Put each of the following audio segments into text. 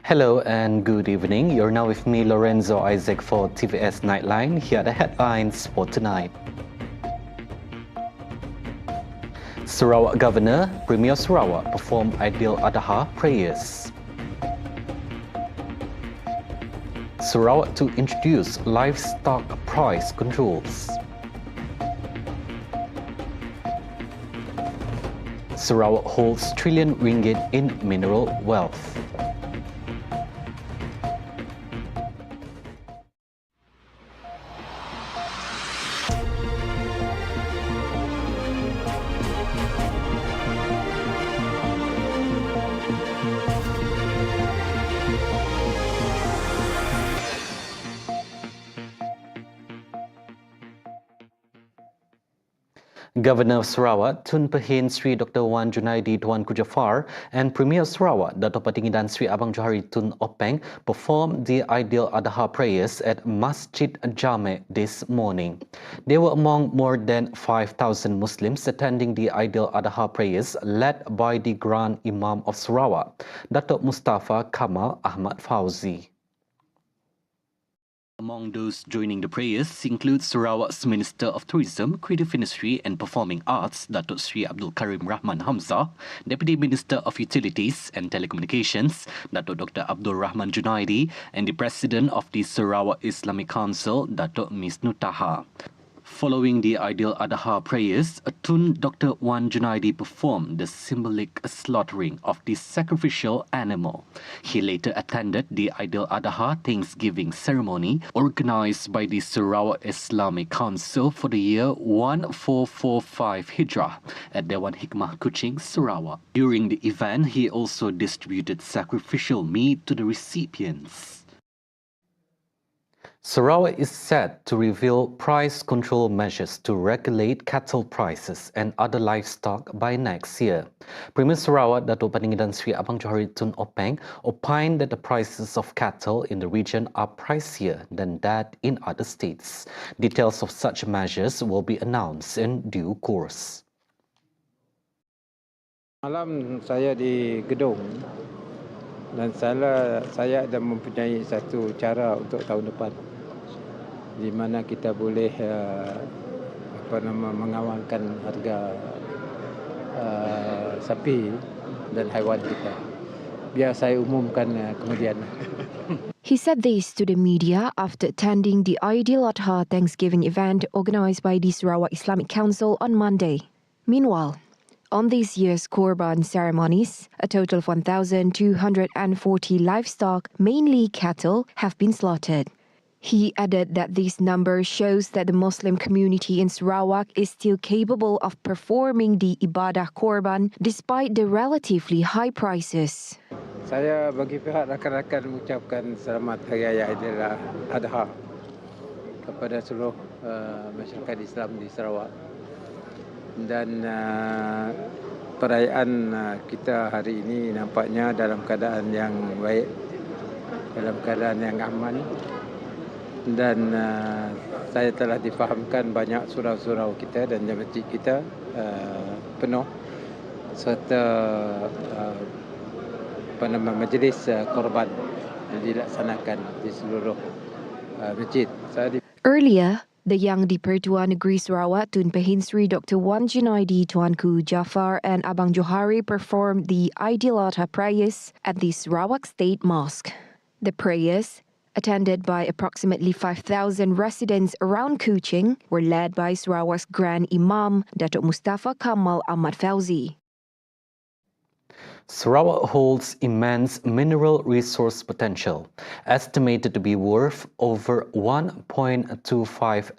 Hello and good evening. You're now with me, Lorenzo Isaac, for TVS Nightline. Here are the headlines for tonight. Sarawak Governor, Premier Sarawak performed Aidiladha prayers. Sarawak to introduce livestock price controls. Sarawak holds trillion-ringgit in mineral wealth. Governor of Sarawak, Tun Pehin Sri Dr. Wan Junaidi Tuanku Jaafar and Premier Sarawak, Dato' Patinggidan Sri Abang Johari Tun Openg performed the Aidiladha prayers at Masjid Jame' this morning. They were among more than 5,000 Muslims attending the Aidiladha prayers led by the Grand Imam of Sarawak, Dato' Mustafa Kamal Ahmad Fauzi. Among those joining the prayers include Sarawak's Minister of Tourism, Creative Industry and Performing Arts, Datuk Sri Abdul Karim Rahman Hamzah, Deputy Minister of Utilities and Telecommunications, Datuk Dr. Abdul Rahman Junaidi, and the President of the Sarawak Islamic Council, Datuk Ms. Nutaha. Following the Aidiladha prayers, Tun Dr. Wan Junaidi performed the symbolic slaughtering of the sacrificial animal. He later attended the Aidiladha Thanksgiving ceremony organized by the Sarawak Islamic Council for the year 1445 Hijrah at Dewan Hikmah Kuching, Sarawak. During the event, he also distributed sacrificial meat to the recipients. Sarawak is set to reveal price control measures to regulate cattle prices and other livestock by next year. Premier Sarawak, Dato' Patinggidan Sri Abang Johari Tun Openg, opined that the prices of cattle in the region are pricier than that in other states. Details of such measures will be announced in due course. Malam saya di gedung dan saya ada mempunyai satu cara untuk tahun depan, di mana kita boleh mengawalkan harga sapi dan haiwan kita. Biar saya umumkan kemudian. He said this to the media after attending the Aidiladha Thanksgiving event organised by the Sarawak Islamic Council on Monday. Meanwhile, on this year's Korban ceremonies, a total of 1,240 livestock, mainly cattle, have been slaughtered. He added that this number shows that the Muslim community in Sarawak is still capable of performing the ibadah korban despite the relatively high prices. Saya bagi pihak rakan-rakan mengucapkan selamat Hari Raya Aidiladha kepada seluruh masyarakat Islam di Sarawak. Dan perayaan kita hari ini nampaknya dalam keadaan yang baik, dalam keadaan yang aman. Dan saya telah difahamkan banyak surau-surau kita dan masjid kita penuh serta majlis korban yang dilaksanakan di seluruh masjid. Earlier, the Yang di-Pertuan Negeri Sarawak Tun Pehin Sri Dr. Wan Junaidi Tuanku Jaafar and Abang Johari performed the Aidiladha prayers at the Sarawak State Mosque. The prayers, attended by approximately 5,000 residents around Kuching, were led by Sarawak's Grand Imam, Datuk Mustafa Kamal Ahmad Fauzi. Sarawak holds immense mineral resource potential, estimated to be worth over 1.25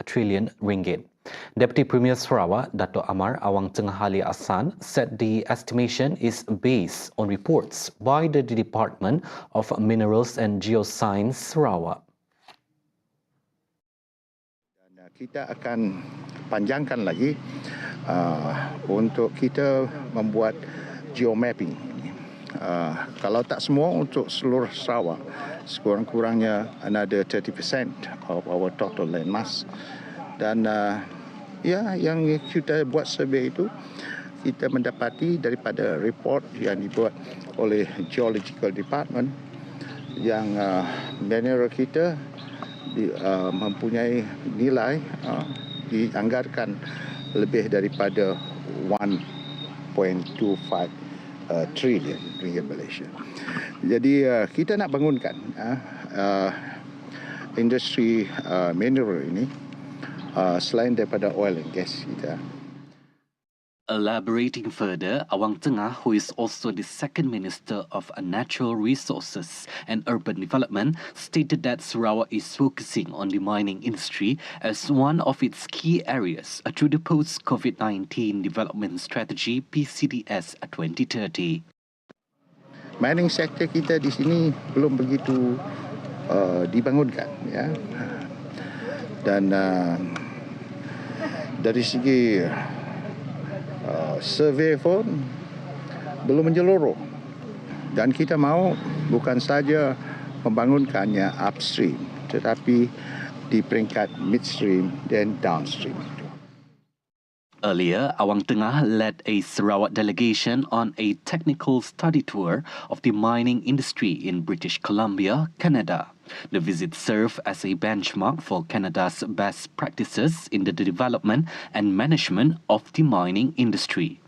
trillion ringgit. Deputy Premier Sarawak, Dato' Amar Awang Tengah Ali Ahsan, said the estimation is based on reports by the Department of Minerals and Geoscience Sarawak. Kita akan panjangkan lagi untuk kita membuat geomapping. Kalau tak semua untuk seluruh Sarawak, sekurang-kurangnya another 30% of our total land mass. Dan yang kita buat survey itu, kita mendapati daripada report yang dibuat oleh Geological Department yang mineral kita mempunyai nilai dianggarkan lebih daripada 1.25 trillion ringgit Malaysia. Jadi kita nak bangunkan industri mineral ini selain daripada oil and gas kita. Elaborating further, Awang Tengah, who is also the second Minister of Natural Resources and Urban Development, stated that Sarawak is focusing on the mining industry as one of its key areas through the post-COVID-19 development strategy PCDS 2030. Mining sector kita di sini belum begitu dibangunkan, ya. Dan dari segi survey pun belum menyeluruh, dan kita mahu bukan saja membangunkannya upstream tetapi di peringkat midstream dan downstream. Earlier, Awang Tengah led a Sarawak delegation on a technical study tour of the mining industry in British Columbia, Canada. The visit served as a benchmark for Canada's best practices in the development and management of the mining industry.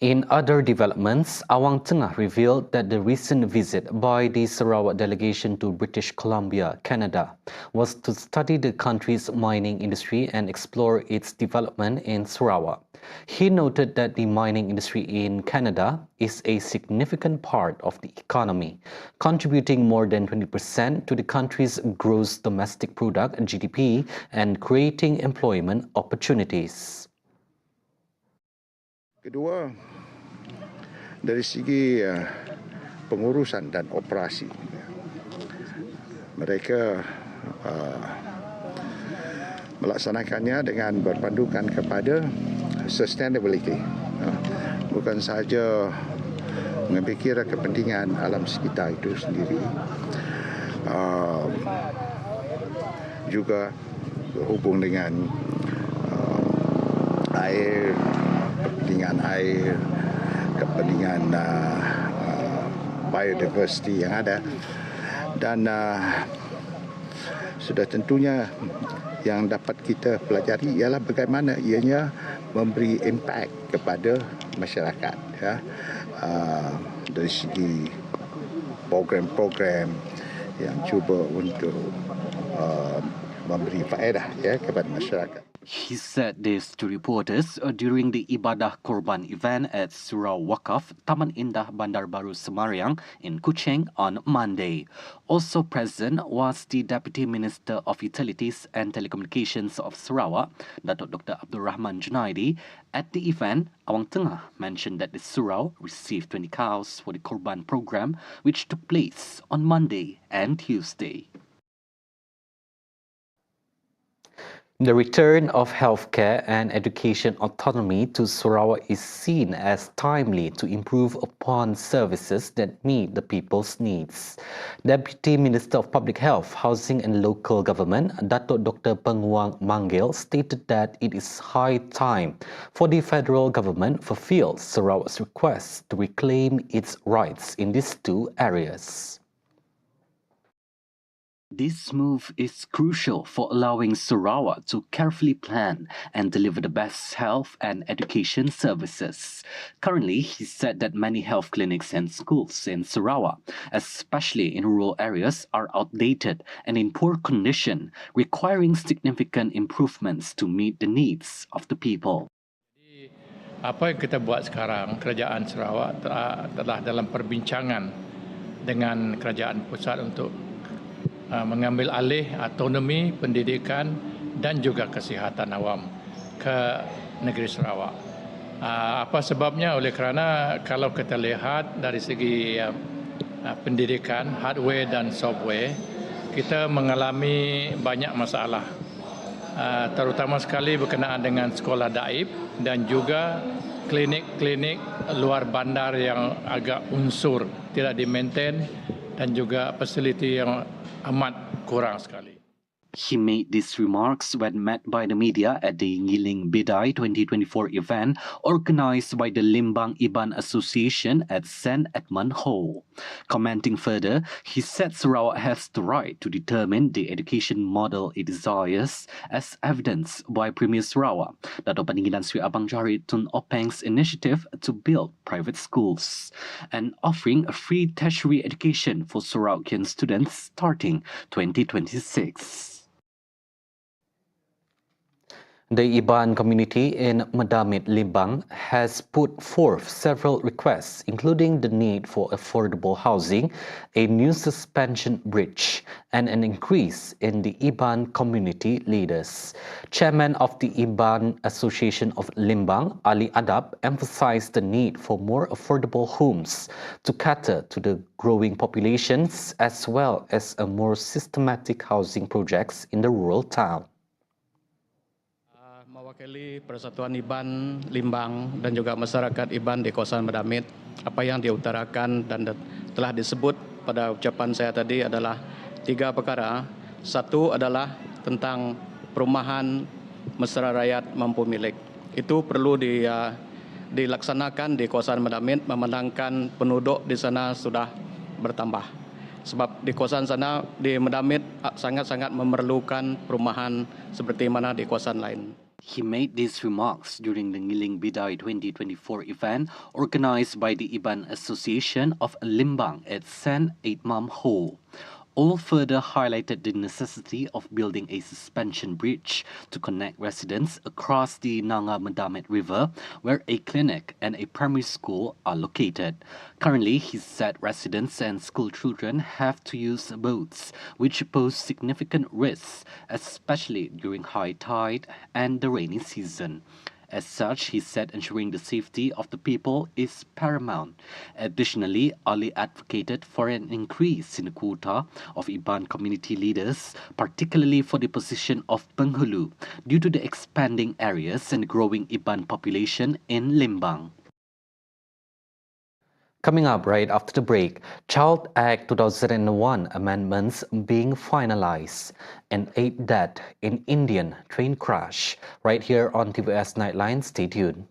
In other developments, Awang Tengah revealed that the recent visit by the Sarawak delegation to British Columbia, Canada, was to study the country's mining industry and explore its development in Sarawak. He noted that the mining industry in Canada is a significant part of the economy, contributing more than 20% to the country's gross domestic product (GDP) and creating employment opportunities. Kedua, dari segi pengurusan dan operasi, mereka melaksanakannya dengan berpandukan kepada sustainability. Bukan sahaja mengambil kepentingan alam sekitar itu sendiri, juga berhubung dengan air, kepentingan air, kepentingan biodiversity yang ada, dan sudah tentunya yang dapat kita pelajari ialah bagaimana ianya memberi impact kepada masyarakat, ya, dari segi program-program yang cuba untuk memberi faedah, ya, kepada masyarakat. He said this to reporters during the Ibadah Korban event at Surau Wakaf, Taman Indah Bandar Baru Semariang in Kuching on Monday. Also present was the Deputy Minister of Utilities and Telecommunications of Sarawak, Datuk Dr. Abdul Rahman Junaidi. At the event, Awang Tengah mentioned that the surau received 20 cows for the Korban program, which took place on Monday and Tuesday. The return of healthcare and education autonomy to Sarawak is seen as timely to improve upon services that meet the people's needs. Deputy Minister of Public Health, Housing and Local Government, Datuk Dr. Penguang Manggil, stated that it is high time for the federal government fulfill Sarawak's request to reclaim its rights in these two areas. This move is crucial for allowing Sarawak to carefully plan and deliver the best health and education services. Currently, he said that many health clinics and schools in Sarawak, especially in rural areas, are outdated and in poor condition, requiring significant improvements to meet the needs of the people. Apa yang kita buat sekarang, kerajaan Sarawak telah dalam perbincangan dengan kerajaan pusat untuk mengambil alih autonomi pendidikan dan juga kesihatan awam ke negeri Sarawak. Apa sebabnya? Oleh kerana kalau kita lihat dari segi pendidikan, hardware dan software, kita mengalami banyak masalah. Terutama sekali berkenaan dengan sekolah daib dan juga klinik-klinik luar bandar yang agak unsur, tidak di-maintain, dan juga fasiliti yang amat kurang sekali. He made these remarks when met by the media at the Ngiling Bidai 2024 event organized by the Limbang Iban Association at St. Edmund Hall. Commenting further, he said Sarawak has the right to determine the education model it desires, as evidenced by Premier Sarawak, Dato' Paninggilan Sri Abang Jari Tun Openg's initiative to build private schools and offering a free tertiary education for Sarawakian students starting 2026. The Iban community in Medamit, Limbang has put forth several requests, including the need for affordable housing, a new suspension bridge, and an increase in the Iban community leaders. Chairman of the Iban Association of Limbang, Aidiladha, emphasized the need for more affordable homes to cater to the growing populations, as well as a more systematic housing projects in the rural town. Mewakili Persatuan Iban Limbang dan juga masyarakat Iban di kawasan Medamit, apa yang diutarakan dan telah disebut pada ucapan saya tadi adalah 3 perkara. Satu adalah tentang perumahan mesra rakyat mampu milik. Itu perlu dilaksanakan di kawasan Medamit, memandangkan penduduk di sana sudah bertambah. Sebab di kawasan sana, di Medamit, sangat-sangat memerlukan perumahan seperti mana di kawasan lain. He made these remarks during the Ngiling Bidai 2024 event organized by the Iban Association of Limbang at St. Edmund Hall. All further highlighted the necessity of building a suspension bridge to connect residents across the Nanga Medamit River, where a clinic and a primary school are located. Currently, he said residents and school children have to use boats, which pose significant risks, especially during high tide and the rainy season. As such, he said ensuring the safety of the people is paramount. Additionally, Ali advocated for an increase in the quota of Iban community leaders, particularly for the position of penghulu, due to the expanding areas and growing Iban population in Limbang. Coming up right after the break, Child Act 2001 amendments being finalized and 8 dead in Indian train crash. Right here on Tvs Nightline, stay tuned.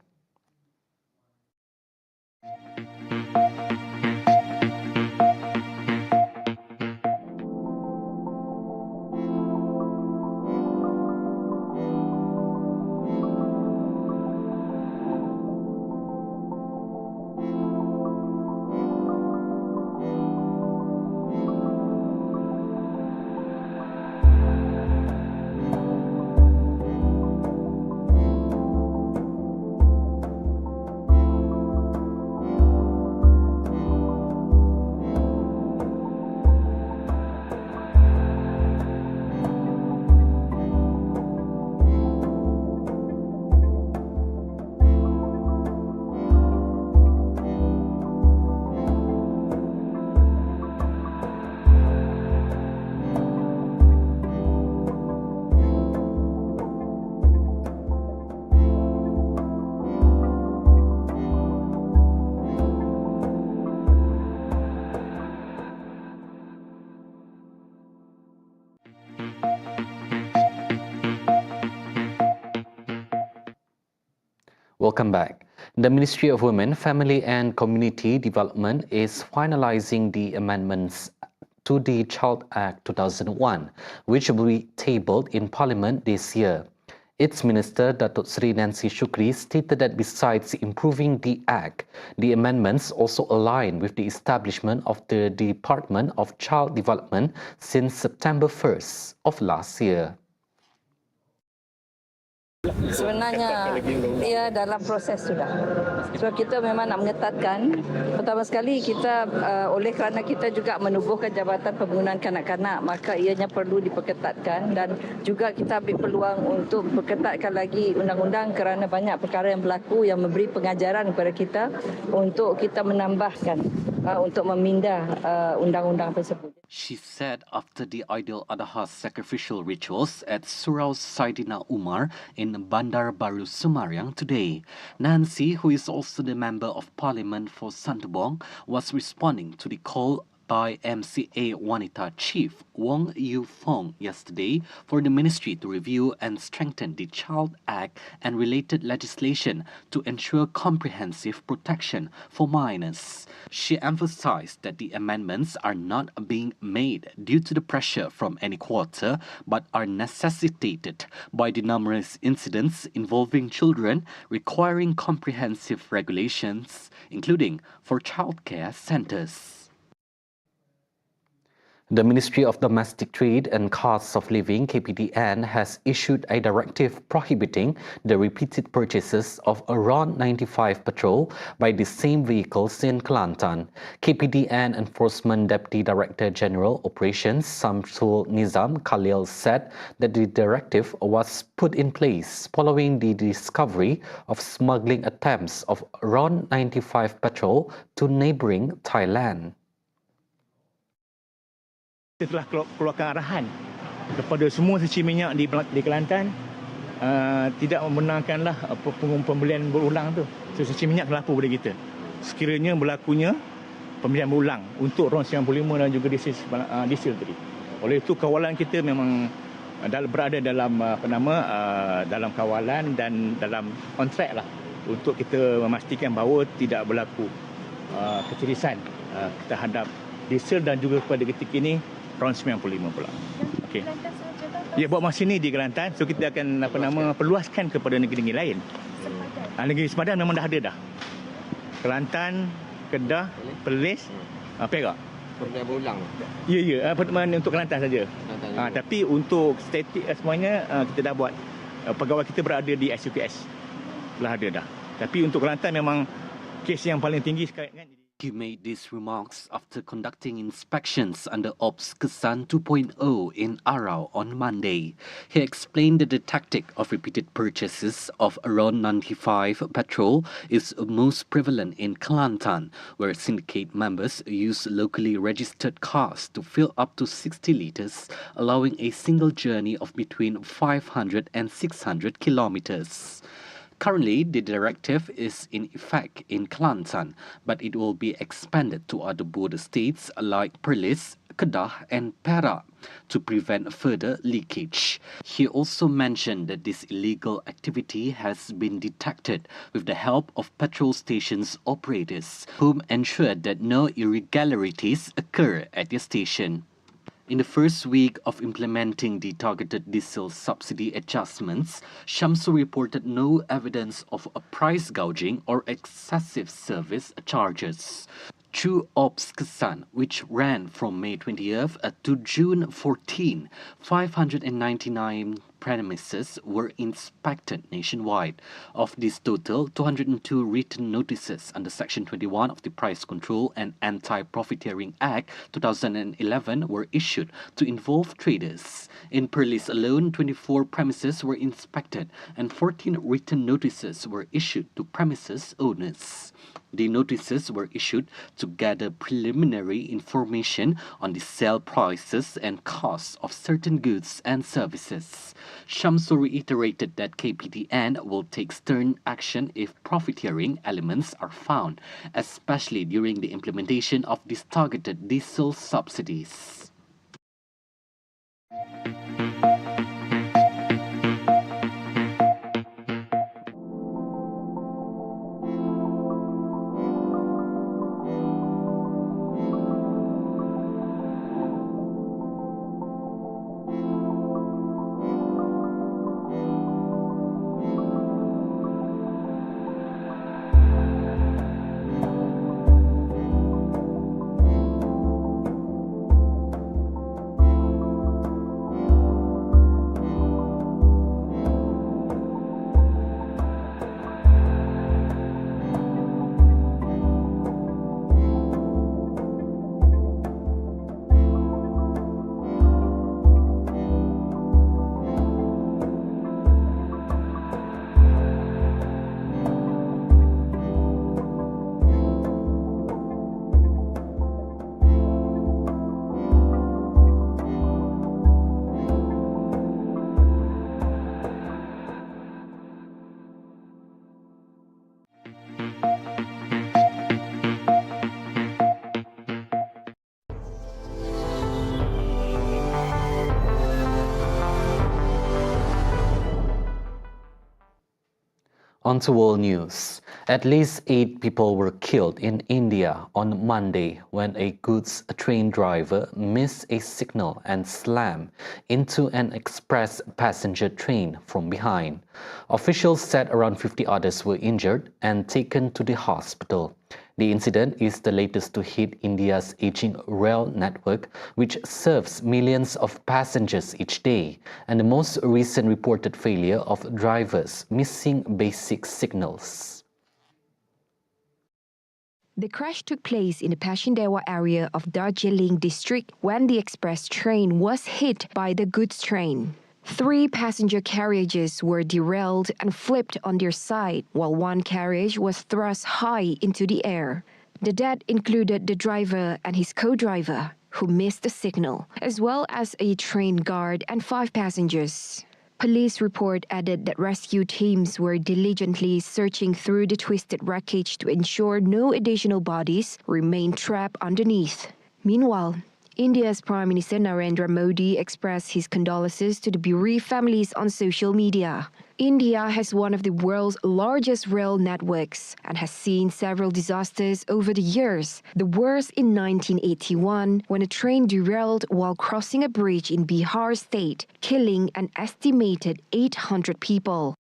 Welcome back. The Ministry of Women, Family and Community Development is finalizing the amendments to the Child Act 2001, which will be tabled in Parliament this year. Its Minister, Datuk Sri Nancy Shukri, stated that besides improving the Act, the amendments also align with the establishment of the Department of Child Development since September 1st of last year. Sebenarnya ia dalam proses sudah. So kita memang nak mengetatkan. Pertama sekali kita oleh kerana kita juga menubuhkan Jabatan Pembangunan Kanak-kanak, maka ianya perlu diperketatkan dan juga kita ambil peluang untuk perketatkan lagi undang-undang kerana banyak perkara yang berlaku yang memberi pengajaran kepada kita untuk kita menambahkan untuk memindah undang-undang tersebut. She said after the Aidiladha sacrificial rituals at Surau Saidina Umar in Bandar Baru, Semarang today, Nancy, who is also the Member of Parliament for Santubong, was responding to the call by MCA Wanita Chief Wong Yu Fong yesterday for the ministry to review and strengthen the Child Act and related legislation to ensure comprehensive protection for minors. She emphasized that the amendments are not being made due to the pressure from any quarter, but are necessitated by the numerous incidents involving children requiring comprehensive regulations, including for childcare centers. The Ministry of Domestic Trade and Cost of Living (KPDN) has issued a directive prohibiting the repeated purchases of around 95 petrol by the same vehicles in Kelantan. KPDN Enforcement Deputy Director General Operations Samsul Nizam Khalil said that the directive was put in place following the discovery of smuggling attempts of around 95 petrol to neighbouring Thailand. Kita telah keluarkan arahan kepada semua sesi minyak di Kelantan tidak membenarkanlah pembelian berulang tu. Sesi minyak telah lapor kepada kita. Sekiranya berlakunya pembelian berulang untuk RON 95 dan juga diesel tadi. Oleh itu kawalan kita memang berada dalam dalam kawalan dan dalam kontrak lah untuk kita memastikan bahawa tidak berlaku ketirisan terhadap diesel dan juga pada ketika ini RON 95 pula. Okey. Ya, buat masa ini di Kelantan, so kita akan perluaskan kepada negeri-negeri lain. Negeri sepadan memang dah ada dah. Kelantan, Kedah, Perlis, Perak. Pembelian berulang. Ya, untuk Kelantan saja. Tapi untuk statik semuanya kita dah buat. Pegawai kita berada di SUKS. Telah ada dah. Tapi untuk Kelantan memang kes yang paling tinggi sekarang kan. He made these remarks after conducting inspections under Ops Kesan 2.0 in Arau on Monday. He explained that the tactic of repeated purchases of around 95 petrol is most prevalent in Kelantan, where syndicate members use locally registered cars to fill up to 60 litres, allowing a single journey of between 500 and 600 kilometres. Currently, the directive is in effect in Kelantan, but it will be expanded to other border states like Perlis, Kedah and Perak to prevent further leakage. He also mentioned that this illegal activity has been detected with the help of petrol stations operators, whom ensured that no irregularities occur at their station. In the first week of implementing the targeted diesel subsidy adjustments, Shamsu reported no evidence of a price gouging or excessive service charges. Through Ops Kesan, which ran from May 20th to June 14, 599 premises were inspected nationwide. Of this total, 202 written notices under Section 21 of the Price Control and Anti-Profiteering Act 2011 were issued to involve traders. In Perlis alone, 24 premises were inspected and 14 written notices were issued to premises owners. The notices were issued to gather preliminary information on the sale prices and costs of certain goods and services. Shamsu reiterated that KPDN will take stern action if profiteering elements are found, especially during the implementation of these targeted diesel subsidies. On to world news. At least 8 people were killed in India on Monday when a goods train driver missed a signal and slammed into an express passenger train from behind. Officials said around 50 others were injured and taken to the hospital. The incident is the latest to hit India's aging rail network, which serves millions of passengers each day, and the most recent reported failure of drivers missing basic signals. The crash took place in the Passchendaele area of Darjeeling district when the express train was hit by the goods train. 3 passenger carriages were derailed and flipped on their side, while one carriage was thrust high into the air. The death included the driver and his co-driver, who missed the signal, as well as a train guard and 5 passengers. Police report added that rescue teams were diligently searching through the twisted wreckage to ensure no additional bodies remained trapped underneath. Meanwhile, India's Prime Minister Narendra Modi expressed his condolences to the bereaved families on social media. India has one of the world's largest rail networks and has seen several disasters over the years. The worst in 1981 when a train derailed while crossing a bridge in Bihar state, killing an estimated 800 people.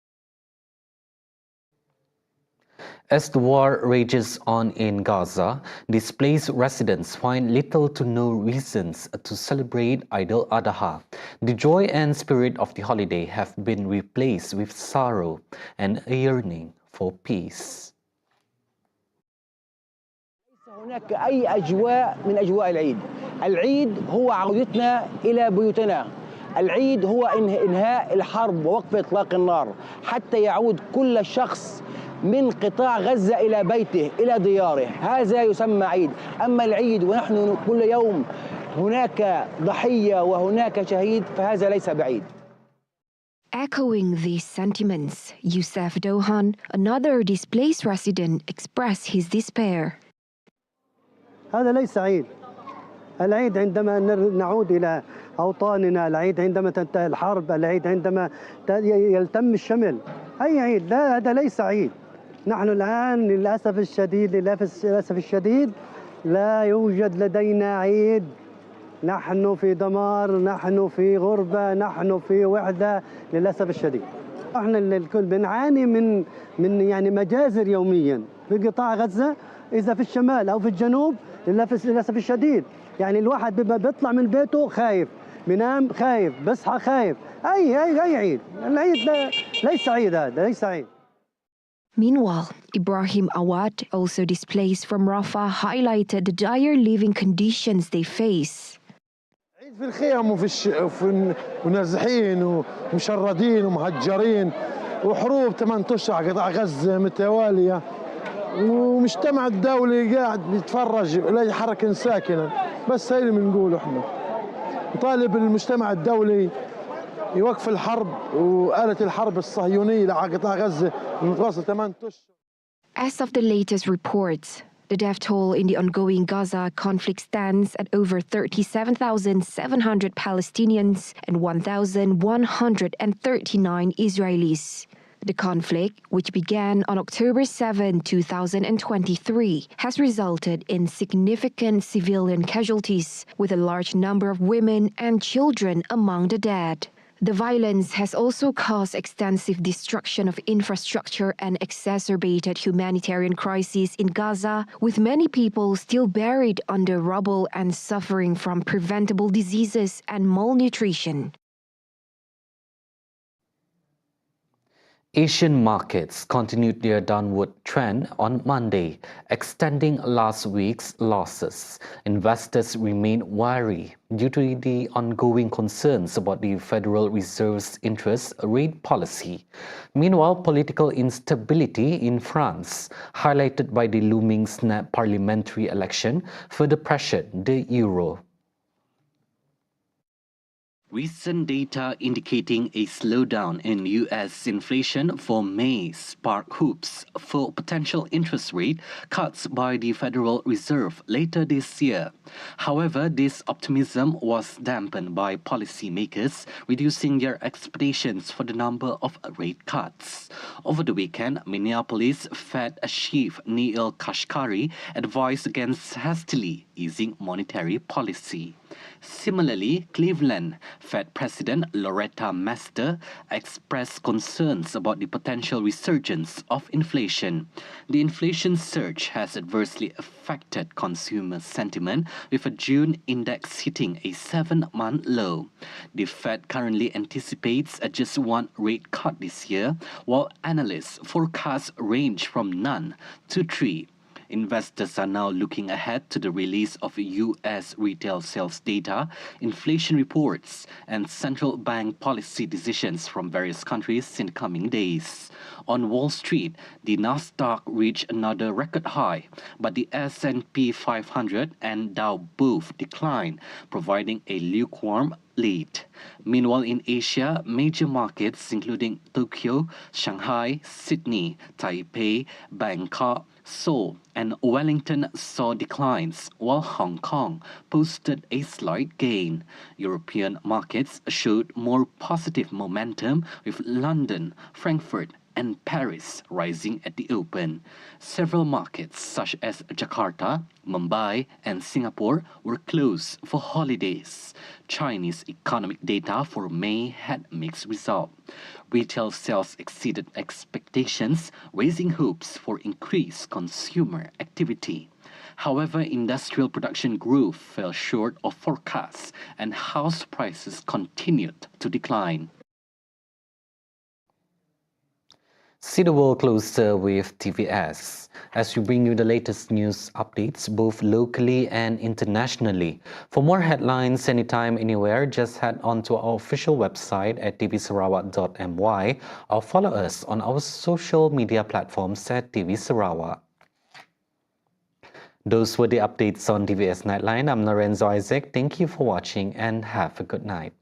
As the war rages on in Gaza, displaced residents find little to no reasons to celebrate Aidiladha. The joy and spirit of the holiday have been replaced with sorrow and a yearning for peace. هناك أي أجواء من أجواء العيد. العيد هو عودتنا إلى بيوتنا. العيد هو إنهاء الحرب ووقف إطلاق النار حتى يعود كل شخص من قطاع غزة إلى بيته إلى دياره. هذا يسمى عيد. أما العيد ونحن كل يوم هناك ضحية وهناك شهيد فهذا ليس بعيد. Echoing these sentiments, Youssef Dohan, another displaced resident, expressed his despair. هذا ليس عيد. العيد عندما نعود إلى أوطاننا، العيد عندما تنتهي الحرب، العيد عندما يلتم الشمل. أي عيد؟ لا، هذا ليس عيد. نحن الآن للأسف الشديد لا يوجد لدينا عيد. نحن في دمار، نحن في غربة، نحن في وحدة للأسف الشديد. احنا الكل بنعاني من يعني مجازر يوميا في قطاع غزة، إذا في الشمال أو في الجنوب للأسف الشديد. يعني الواحد بيطلع من بيته خايف، بينام خايف، بصحى خايف. أي عيد؟ العيد ليس عيد، هذا ليس عيد. Meanwhile, Ibrahim Awad, also displaced from Rafah, highlighted the dire living conditions they face. عيد في الخيام ونازحين ومشردين ومهجرين وحروب 8 أشهر على قطاع غزة متوالية، ومجتمع الدولي قاعد بيتفرج ولا يحرك ساكنا. بس هاي اللي بنقوله احنا، نطالب المجتمع الدولي يوقف الحرب وآلة الحرب الصهيونية على قطاع غزة المتواصل 8 أشهر. As of the latest reports, the death toll in the ongoing Gaza conflict stands at over 37,700 Palestinians and 1,139 Israelis. The conflict, which began on October 7, 2023, has resulted in significant civilian casualties, with a large number of women and children among the dead. The violence has also caused extensive destruction of infrastructure and exacerbated humanitarian crises in Gaza, with many people still buried under rubble and suffering from preventable diseases and malnutrition. Asian markets continued their downward trend on Monday, extending last week's losses. Investors remain wary due to the ongoing concerns about the Federal Reserve's interest rate policy. Meanwhile, political instability in France, highlighted by the looming snap parliamentary election, further pressured the euro. Recent data indicating a slowdown in U.S. inflation for May sparked hopes for potential interest rate cuts by the Federal Reserve later this year. However, this optimism was dampened by policymakers reducing their expectations for the number of rate cuts. Over the weekend, Minneapolis Fed Chief Neil Kashkari advised against hastily easing monetary policy. Similarly, Cleveland Fed President Loretta Mester expressed concerns about the potential resurgence of inflation. The inflation surge has adversely affected consumer sentiment, with a June index hitting a 7-month low. The Fed currently anticipates just one rate cut this year, while analysts forecast range from none to 3. Investors are now looking ahead to the release of U.S. retail sales data, inflation reports, and central bank policy decisions from various countries in the coming days. On Wall Street, the Nasdaq reached another record high, but the S&P 500 and Dow both declined, providing a lukewarm lead. Meanwhile, in Asia, major markets including Tokyo, Shanghai, Sydney, Taipei, Bangkok, Seoul, and Wellington saw declines, while Hong Kong posted a slight gain. European markets showed more positive momentum, with London, Frankfurt, and Paris rising at the open. Several markets such as Jakarta, Mumbai, and Singapore were closed for holidays. Chinese economic data for May had mixed results. Retail sales exceeded expectations, raising hopes for increased consumer activity. However, industrial production growth fell short of forecasts, and house prices continued to decline. See the world closer with TVS, as we bring you the latest news updates both locally and internationally. For more headlines anytime, anywhere, just head on to our official website at tvsarawak.my or follow us on our social media platforms at TV Sarawak. Those were the updates on TVS Nightline. I'm Lorenzo Isaac. Thank you for watching and have a good night.